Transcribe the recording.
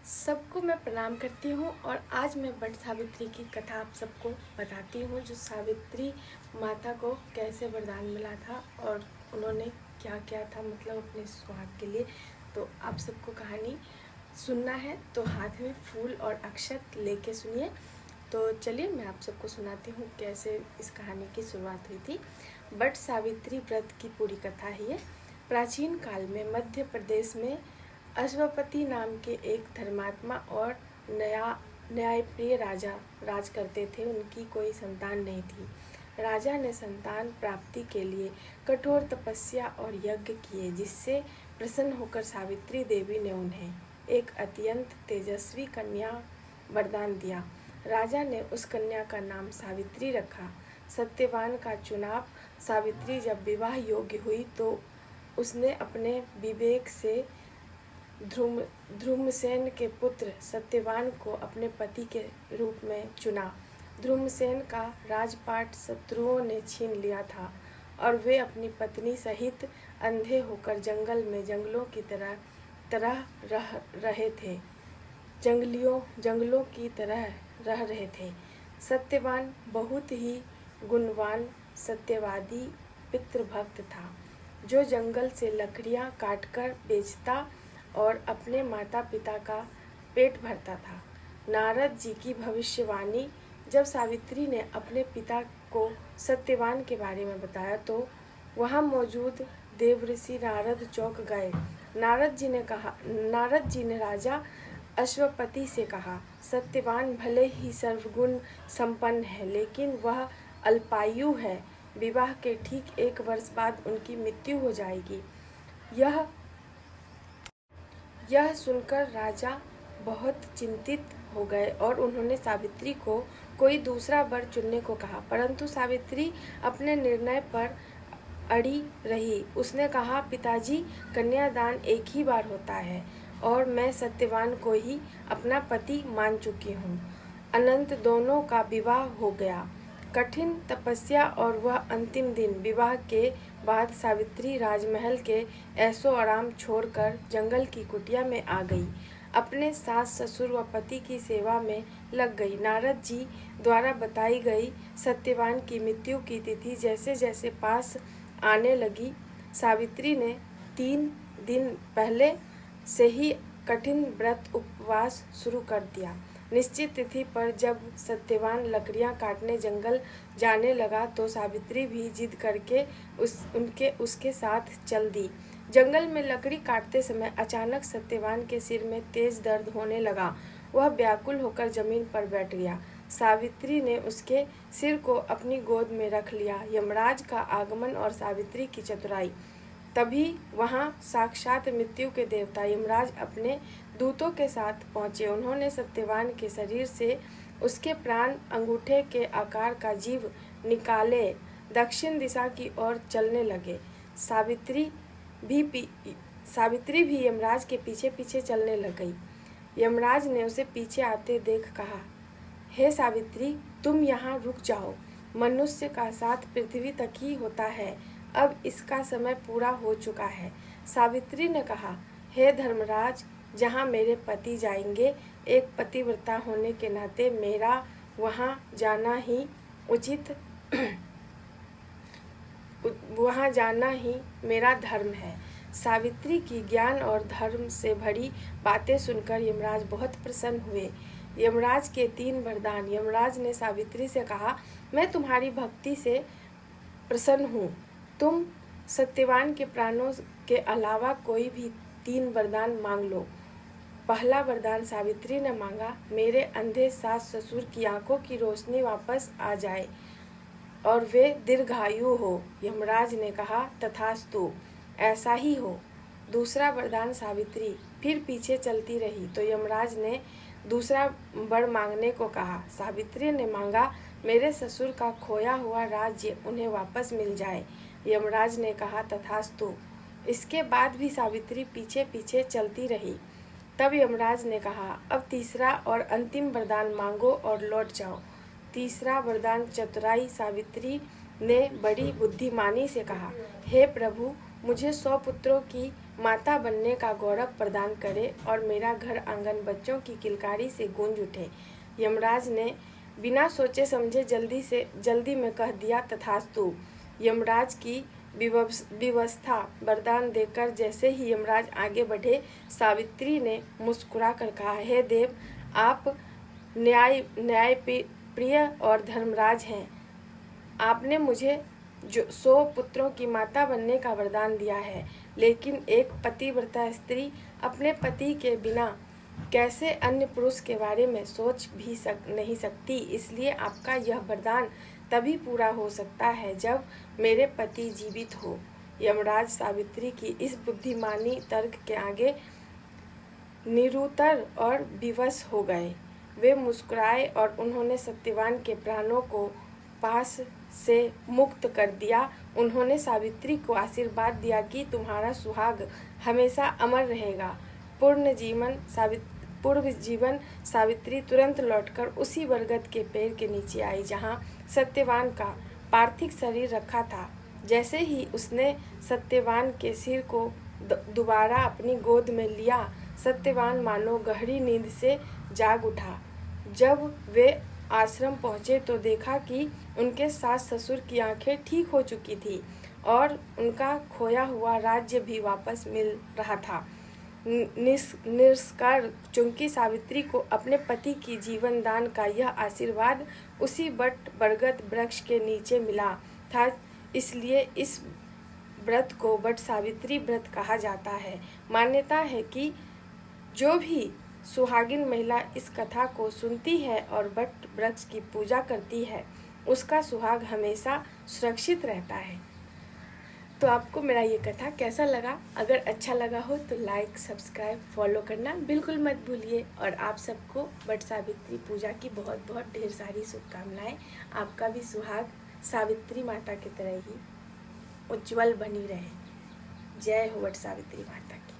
सबको मैं प्रणाम करती हूँ और आज मैं वट सावित्री की कथा आप सबको बताती हूँ, जो सावित्री माता को कैसे वरदान मिला था और उन्होंने क्या किया था, मतलब अपने सुहाग के लिए। तो आप सबको कहानी सुनना है तो हाथ में फूल और अक्षत लेके सुनिए। तो चलिए मैं आप सबको सुनाती हूँ कैसे इस कहानी की शुरुआत हुई थी। वट सावित्री व्रत की पूरी कथा ही है। प्राचीन काल में मध्य प्रदेश में अश्वपति नाम के एक धर्मात्मा और न्यायप्रिय राजा राज करते थे। उनकी कोई संतान नहीं थी। राजा ने संतान प्राप्ति के लिए कठोर तपस्या और यज्ञ किए, जिससे प्रसन्न होकर सावित्री देवी ने उन्हें एक अत्यंत तेजस्वी कन्या वरदान दिया। राजा ने उस कन्या का नाम सावित्री रखा। सत्यवान का चुनाव सावित्री जब विवाह योग्य हुई तो उसने अपने विवेक से ध्रुमसेन के पुत्र सत्यवान को अपने पति के रूप में चुना। ध्रुमसेन का राजपाट शत्रुओं ने छीन लिया था और वे अपनी पत्नी सहित अंधे होकर जंगल में जंगलों की तरह रह रहे थे जंगलों की तरह रह रहे थे। सत्यवान बहुत ही गुणवान सत्यवादी पितृभक्त था, जो जंगल से लकड़ियां काटकर बेचता और अपने माता पिता का पेट भरता था। नारद जी की भविष्यवाणी जब सावित्री ने अपने पिता को सत्यवान के बारे में बताया तो वहां मौजूद देवऋषि नारद चौंक गए। नारद जी ने राजा अश्वपति से कहा, सत्यवान भले ही सर्वगुण संपन्न है, लेकिन वह अल्पायु है। विवाह के ठीक 1 वर्ष बाद उनकी मृत्यु हो जाएगी। यह सुनकर राजा बहुत चिंतित हो गए और उन्होंने सावित्री को कोई दूसरा वर चुनने को कहा, परंतु सावित्री अपने निर्णय पर अड़ी रही। उसने कहा, पिताजी, कन्यादान एक ही बार होता है और मैं सत्यवान को ही अपना पति मान चुकी हूँ। अनंत दोनों का विवाह हो गया। कठिन तपस्या और वह अंतिम दिन विवाह के बाद सावित्री राजमहल के ऐशो आराम छोड़कर जंगल की कुटिया में आ गई। अपने सास ससुर व पति की सेवा में लग गई। नारद जी द्वारा बताई गई सत्यवान की मृत्यु की तिथि जैसे जैसे पास आने लगी, सावित्री ने 3 दिन पहले से ही कठिन व्रत उपवास शुरू कर दिया। निश्चित तिथि पर जब सत्यवान लकड़ियां काटने जंगल जाने लगा तो सावित्री भी जिद करके उसके साथ चल दी। जंगल में लकड़ी काटते समय अचानक सत्यवान के सिर में तेज दर्द होने लगा। वह व्याकुल होकर जमीन पर बैठ गया। सावित्री ने उसके सिर को अपनी गोद में रख लिया। यमराज का आगमन और सावित्री की चतुराई। तभी वहां साक्षात मृत्यु के देवता यमराज अपने दूतों के साथ पहुंचे। उन्होंने सत्यवान के शरीर से उसके प्राण अंगूठे के आकार का जीव निकाले दक्षिण दिशा की ओर चलने लगे। सावित्री भी यमराज के पीछे पीछे चलने लग गई। यमराज ने उसे पीछे आते देख कहा, हे सावित्री, तुम यहाँ रुक जाओ। मनुष्य का साथ पृथ्वी तक ही होता है। अब इसका समय पूरा हो चुका है। सावित्री ने कहा, हे धर्मराज, जहाँ मेरे पति जाएंगे, एक पतिव्रता होने के नाते मेरा वहाँ जाना ही मेरा धर्म है। सावित्री की ज्ञान और धर्म से भरी बातें सुनकर यमराज बहुत प्रसन्न हुए। यमराज के 3 वरदान। यमराज ने सावित्री से कहा, मैं तुम्हारी भक्ति से प्रसन्न हूँ। तुम सत्यवान के प्राणों के अलावा कोई भी 3 वरदान मांग लो। पहला वरदान सावित्री ने मांगा, मेरे अंधे सास ससुर की आंखों की रोशनी वापस आ जाए और वे दीर्घायु हो। यमराज ने कहा, तथास्तु, ऐसा ही हो। दूसरा वरदान सावित्री फिर पीछे चलती रही तो यमराज ने दूसरा वर मांगने को कहा। सावित्री ने मांगा, मेरे ससुर का खोया हुआ राज्य उन्हें वापस मिल जाए। यमराज ने कहा, तथास्तु। इसके बाद भी सावित्री पीछे पीछे चलती रही। तब यमराज ने कहा, अब तीसरा और अंतिम वरदान मांगो और लौट जाओ। तीसरा वरदान चतुराई। सावित्री ने बड़ी बुद्धिमानी से कहा, हे प्रभु, मुझे 100 पुत्रों की माता बनने का गौरव प्रदान करे और मेरा घर आंगन बच्चों की किलकारी से गूंज उठे। यमराज ने बिना सोचे समझे जल्दी में कह दिया, तथास्तु। यमराज की विवस्था वरदान देकर जैसे ही यमराज आगे बढ़े, सावित्री ने मुस्कुरा कर कहा, हे देव, आप न्याय प्रिय और धर्मराज हैं। आपने मुझे 100 पुत्रों की माता बनने का वरदान दिया है, लेकिन एक पतिव्रता स्त्री अपने पति के बिना कैसे अन्य पुरुष के बारे में सोच भी नहीं सकती। इसलिए आपका यह वरदान तभी पूरा हो सकता है जब मेरे पति जीवित हो। यमराज सावित्री की इस बुद्धिमानी तर्क के आगे निरुत्तर और विवश हो गए। वे मुस्कुराए और उन्होंने सत्यवान के प्राणों को पास से मुक्त कर दिया। उन्होंने सावित्री को आशीर्वाद दिया कि तुम्हारा सुहाग हमेशा अमर रहेगा। पूर्व जीवन सावित्री तुरंत लौटकर उसी बरगद के पेड़ के नीचे आई जहां सत्यवान का पार्थिव शरीर रखा था। जैसे ही उसने सत्यवान के सिर को दोबारा अपनी गोद में लिया, सत्यवान मानो गहरी नींद से जाग उठा। जब वे आश्रम पहुँचे तो देखा कि उनके सास ससुर की आंखें ठीक हो चुकी थी और उनका खोया हुआ राज्य भी वापस मिल रहा था। निष्कर्ष, चूंकि सावित्री को अपने पति की जीवन दान का यह आशीर्वाद उसी बरगद वृक्ष के नीचे मिला था, इसलिए इस व्रत को वट सावित्री व्रत कहा जाता है। मान्यता है कि जो भी सुहागिन महिला इस कथा को सुनती है और वट वृक्ष की पूजा करती है, उसका सुहाग हमेशा सुरक्षित रहता है। तो आपको मेरा ये कथा कैसा लगा? अगर अच्छा लगा हो तो लाइक, सब्सक्राइब, फॉलो करना बिल्कुल मत भूलिए। और आप सबको वट सावित्री पूजा की बहुत बहुत ढेर सारी शुभकामनाएं। आपका भी सुहाग सावित्री माता की तरह ही उज्जवल बनी रहे। जय हो वट सावित्री माता की।